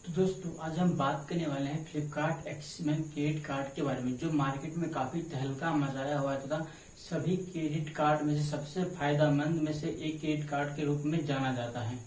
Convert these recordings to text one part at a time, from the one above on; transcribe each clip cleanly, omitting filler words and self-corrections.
तो दोस्तों आज हम बात करने वाले हैं Flipkart axis bank credit card के बारे में, जो मार्केट में काफी तहलका मचाया हुआ है तथा सभी क्रेडिट कार्ड में से सबसे फायदेमंद में से एक क्रेडिट कार्ड के रूप में जाना जाता है।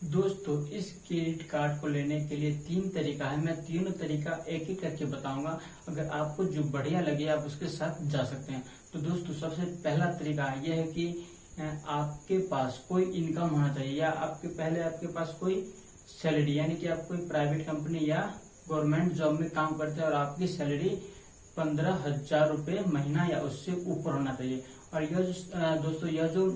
दोस्तों इस क्रेडिट कार्ड को लेने के लिए तीन तरीका है। मैं तीनों तरीका एक एक करके बताऊंगा। अगर आपको जो बढ़िया लगे आप उसके साथ जा सकते हैं। तो दोस्तों सबसे पहला तरीका यह है कि आपके पास कोई इनकम होना चाहिए, या आपके पास कोई सैलरी, यानी कि आप कोई प्राइवेट कंपनी या गवर्नमेंट जॉब में काम करते हैं और आपकी सैलरी 15,000 रुपये महीना या उससे ऊपर होना चाहिए। और दोस्तों यह जो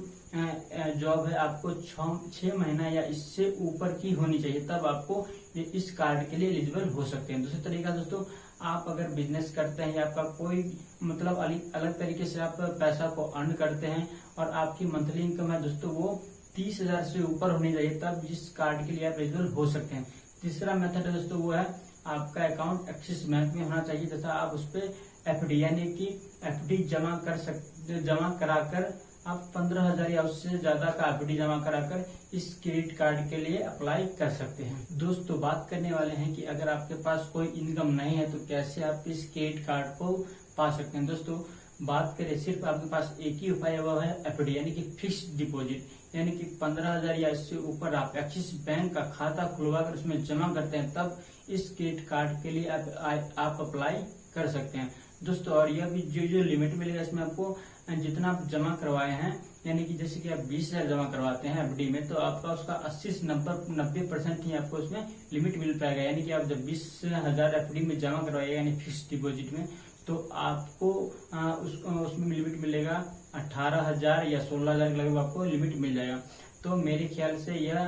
जॉब है आपको 6 महीना या इससे ऊपर की होनी चाहिए, तब आपको इस कार्ड के लिए एलिजिबल हो सकते हैं। दूसरा तरीका दोस्तों, आप अगर बिजनेस करते हैं या आपका कोई मतलब अलग तरीके से आप पैसा को अर्न करते हैं और आपकी मंथली इनकम है दोस्तों वो 30,000 से ऊपर होनी चाहिए, तब इस कार्ड के लिए आप एलिजिबल हो सकते हैं। तीसरा मेथड है दोस्तों, वो है आपका अकाउंट एक्सिस बैंक में होना चाहिए तथा आप उस पर एफडी यानी कि एफडी जमा कराकर आप 15,000 या उससे ज्यादा का एफडी जमा कराकर इस क्रेडिट कार्ड के लिए अप्लाई कर सकते हैं। दोस्तों बात करने वाले हैं कि अगर आपके पास कोई इनकम नहीं है तो कैसे आप इस क्रेडिट कार्ड को पा सकते हैं। दोस्तों बात करें, सिर्फ आपके पास एक ही उपाय है एफडी यानी कि फिक्स्ड डिपॉजिट, यानी कि 15,000 या इससे ऊपर आप एक्सिस बैंक का खाता खुलवा कर उसमें जमा करते हैं, तब इस क्रेडिट कार्ड के लिए आप अप्लाई कर सकते हैं दोस्तों। और यह भी जो लिमिट मिलेगा इसमें आपको जितना आप जमा करवाए हैं, यानी कि जैसे कि आप 20,000 जमा करवाते हैं एफडी में, तो आपका उसका 80 से 90% ही आपको उसमें लिमिट मिल पाएगा। यानी कि आप जब 20,000 एफडी में जमा करवाइएगा यानी फिक्स डिपॉजिट में, तो आपको उसमें लिमिट मिलेगा 18,000 या 16,000 के लगभग आपको लिमिट मिल जाएगा। तो मेरे ख्याल से यह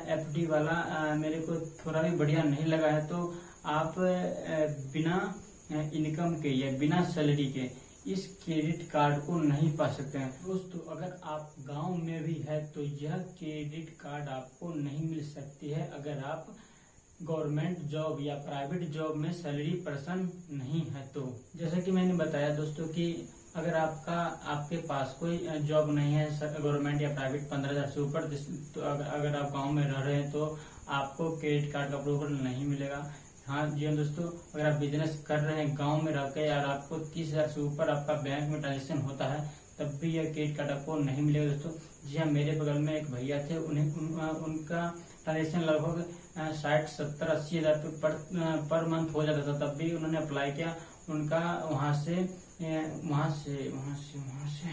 एफडी वाला मेरे को थोड़ा भी बढ़िया नहीं लगा है। तो आप बिना इनकम के या बिना सैलरी के इस क्रेडिट कार्ड को नहीं पा सकते हैं। दोस्तों अगर आप गांव में भी है तो यह क्रेडिट कार्ड आपको नहीं मिल सकती है अगर आप गवर्नमेंट जॉब या प्राइवेट जॉब में सैलरी पर्सन नहीं है। तो जैसा कि मैंने बताया दोस्तों कि अगर आपके पास कोई जॉब नहीं है गवर्नमेंट या प्राइवेट 15,000 से ऊपर, तो अगर आप गांव में रह रहे हैं तो आपको क्रेडिट कार्ड का अप्रूवल नहीं मिलेगा। हाँ जी दोस्तों, अगर आप बिजनेस कर रहे हैं गांव में रहकर यार आपको 30,000 से ऊपर आपका बैंक में ट्रांजेक्शन होता है, तब भी यह क्रेडिट कार्ड आपको नहीं मिलेगा दोस्तों। जी हाँ, मेरे बगल में एक भैया थे, उनका ट्रांजेक्शन लगभग 60, 70, 80 हजार पर मंथ हो जाता था, तब भी उन्होंने अप्लाई किया। उनका वहां से वहां से वहां से वहां से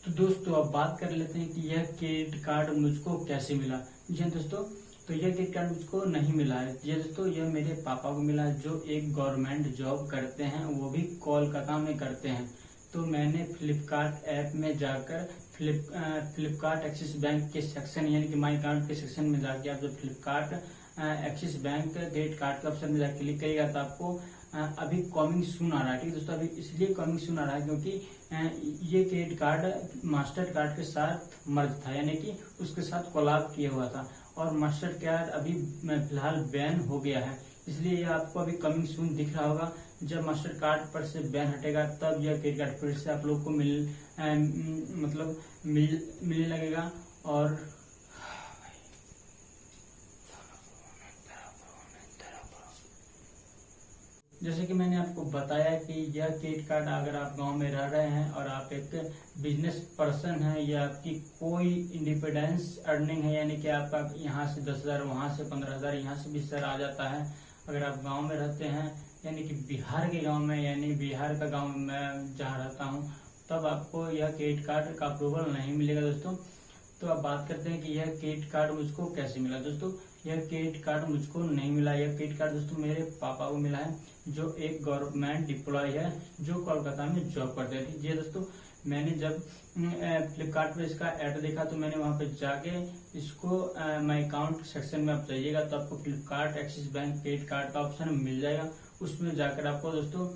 तो दोस्तों अब बात कर लेते हैं कि यह क्रेडिट कार्ड मुझको कैसे मिला। जी हाँ दोस्तों, तो यह क्रेडिट कार्ड मुझको नहीं मिला है। जी दोस्तों, यह मेरे पापा को मिला है, जो एक गवर्नमेंट जॉब करते हैं, वो भी कोलकाता में करते हैं। तो मैंने फ्लिपकार्ट ऐप में जाकर फ्लिपकार्ट एक्सिस बैंक के सेक्शन यानी कि माई अकाउंट के सेक्शन में जाके आप जब Flipkart axis bank credit card के ऑप्शन में जाकर क्लिक करिएगा तो आपको अभी कमिंग सून आ रहा है। ठीक है दोस्तों, अभी इसलिए कमिंग सून आ रहा है क्योंकि ये क्रेडिट कार्ड मास्टर कार्ड के साथ मर्ज था, यानी कि उसके साथ कोलैब किया हुआ था, और मास्टर कार्ड अभी फिलहाल बैन हो गया है। इसलिए ये आपको अभी कमिंग सून दिख रहा होगा। जब मास्टर कार्ड पर से बैन हटेगा तब यह क्रेडिट कार्ड फिर से आप लोग को मिलने लगेगा। और जैसे कि मैंने आपको बताया कि यह क्रेडिट कार्ड अगर आप गांव में रह रहे हैं और आप एक बिजनेस पर्सन हैं, या आपकी कोई इंडिपेंडेंस अर्निंग है, यानी कि आपका यहाँ से 10,000, वहां से 15,000, यहाँ से 20,000 आ जाता है। अगर आप गांव में रहते हैं, यानी कि बिहार के गांव में, यानी बिहार का गांव में जहाँ रहता हूँ, तब आपको यह क्रेडिट कार्ड का अप्रूवल नहीं मिलेगा दोस्तों। तो अब बात करते हैं कि यह क्रेडिट कार्ड मुझको कैसे मिला। दोस्तों, यह क्रेडिट कार्ड मुझको नहीं मिला। यह क्रेडिट कार्ड दोस्तों मेरे पापा को मिला है, जो एक गवर्नमेंट एम्प्लॉय है, जो कोलकाता में जॉब करते थे। जी दोस्तों, मैंने जब फ्लिपकार्ट पे इसका ऐड देखा तो मैंने वहां पे जाके इसको माई अकाउंट सेक्शन में आप जाइएगा तो आपको Flipkart axis bank credit card का ऑप्शन मिल जाएगा। उसमें जाकर आपको दोस्तों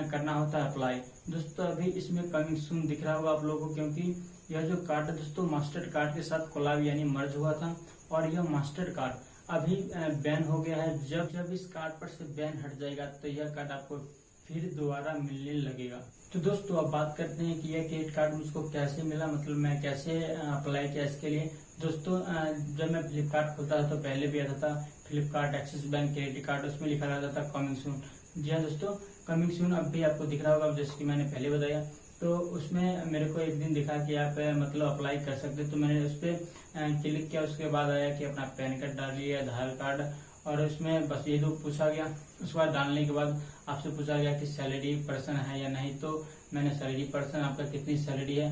करना होता है अप्लाई। दोस्तों, अभी इसमें कमिंग सून दिख रहा होगा आप लोगों को, क्योंकि यह जो कार्ड है दोस्तों मास्टर कार्ड के साथ कोलैब यानी मर्ज हुआ था, और यह मास्टर कार्ड अभी बैन हो गया है। जब इस कार्ड पर से बैन हट जाएगा तो यह कार्ड आपको फिर दोबारा मिलने लगेगा। तो दोस्तों अब बात करते हैं कि यह क्रेडिट कार्ड मुझको कैसे मिला, मतलब मैं कैसे अप्लाई किया इसके लिए। दोस्तों, जब मैं फ्लिपकार्ट खोलता था तो पहले भी आता था Flipkart axis bank credit card, उसमें लिखा रहता था कमिंग सून। जी हाँ दोस्तों, कमिंग सून अब भी आपको दिख रहा होगा, जैसे कि मैंने पहले बताया। तो उसमें मेरे को एक दिन दिखा कि आप मतलब अप्लाई कर सकते, तो मैंने उस पर क्लिक किया। उसके बाद आया कि अपना पैन कार्ड डालिए, आधार कार्ड, और उसमें बस ये दो पूछा गया। उसके बाद डालने के बाद आपसे पूछा गया कि सैलरी पर्सन है या नहीं, तो मैंने सैलरी पर्सन, आपका कितनी सैलरी है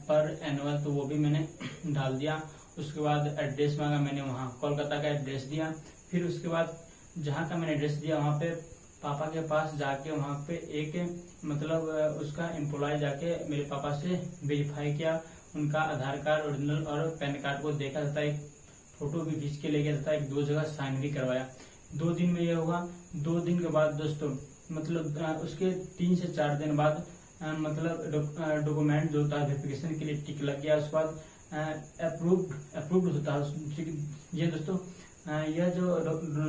पर एनुअल, तो वो भी मैंने डाल दिया। उसके बाद एड्रेस मांगा, मैंने वहाँ कोलकाता का एड्रेस दिया। फिर उसके बाद जहाँ का मैंने एड्रेस दिया वहाँ पे पापा के पास जाके वहाँ पे एक मतलब उसका एम्प्लॉय जाके मेरे पापा से वेरीफाई किया, उनका आधार कार्ड ओरिजिनल और पैन कार्ड को देखा तथा एक फोटो भी खींच के ले गया तथा एक 2 जगह साइन भी करवाया। 2 दिन में यह हुआ। 2 दिन के बाद दोस्तों मतलब उसके 3 से 4 दिन बाद मतलब डॉक्यूमेंट जो होता है वेरिफिकेशन के लिए टिक लग गया। उसके बाद अप्रूव्ड होता है। ये दोस्तों यह जो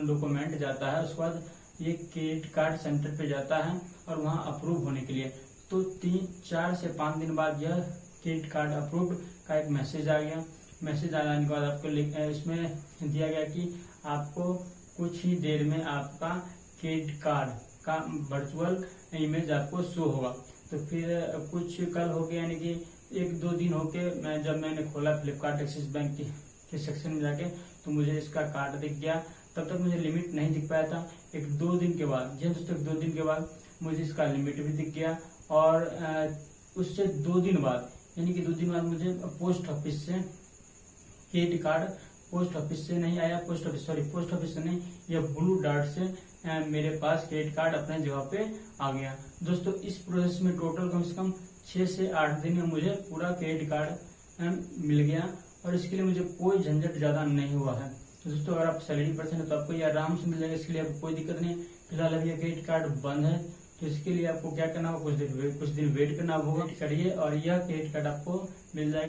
डॉक्यूमेंट जाता है उसके बाद ये क्रेडिट कार्ड सेंटर पे जाता है और वहाँ अप्रूव होने के लिए, तो 4 से 5 दिन बाद यह क्रेडिट कार्ड अप्रूव्ड का एक मैसेज आ गया। मैसेज आने के बाद आपको इसमें दिया गया कि आपको कुछ ही देर में आपका क्रेडिट कार्ड का वर्चुअल इमेज आपको शो होगा। तो फिर कुछ कल हो गया, यानी कि 1-2 दिन होके जब मैंने खोला फ्लिपकार्ट एक्सिस बैंक के सेक्शन में जाके, तो मुझे इसका कार्ड दिख गया। तब तक मुझे लिमिट नहीं दिख पाया था। 1-2 दिन के बाद, जी दोस्तों 2 दिन के बाद मुझे इसका लिमिट भी दिख गया। और उससे 2 दिन बाद, यानी कि 2 दिन बाद मुझे पोस्ट ऑफिस से क्रेडिट कार्ड, पोस्ट ऑफिस से नहीं आया, पोस्ट ऑफिस से नहीं, यह ब्लू डार्ट से मेरे पास क्रेडिट कार्ड अपने जगह पे आ गया। दोस्तों, इस प्रोसेस में टोटल कम से कम 6 से 8 दिन में मुझे पूरा क्रेडिट कार्ड मिल गया, और इसके लिए मुझे कोई झंझट ज्यादा नहीं हुआ है। तो दोस्तों, अगर आप सैलरी पर्सन है तो आपको ये आराम से मिल जाएगा, इसके लिए आपको कोई दिक्कत नहीं। फिलहाल अभी ये क्रेडिट कार्ड बंद है, तो इसके लिए आपको क्या करना होगा, कुछ दिन वेट करना होगा, करिए और यह क्रेडिट कार्ड आपको मिल जाएगा।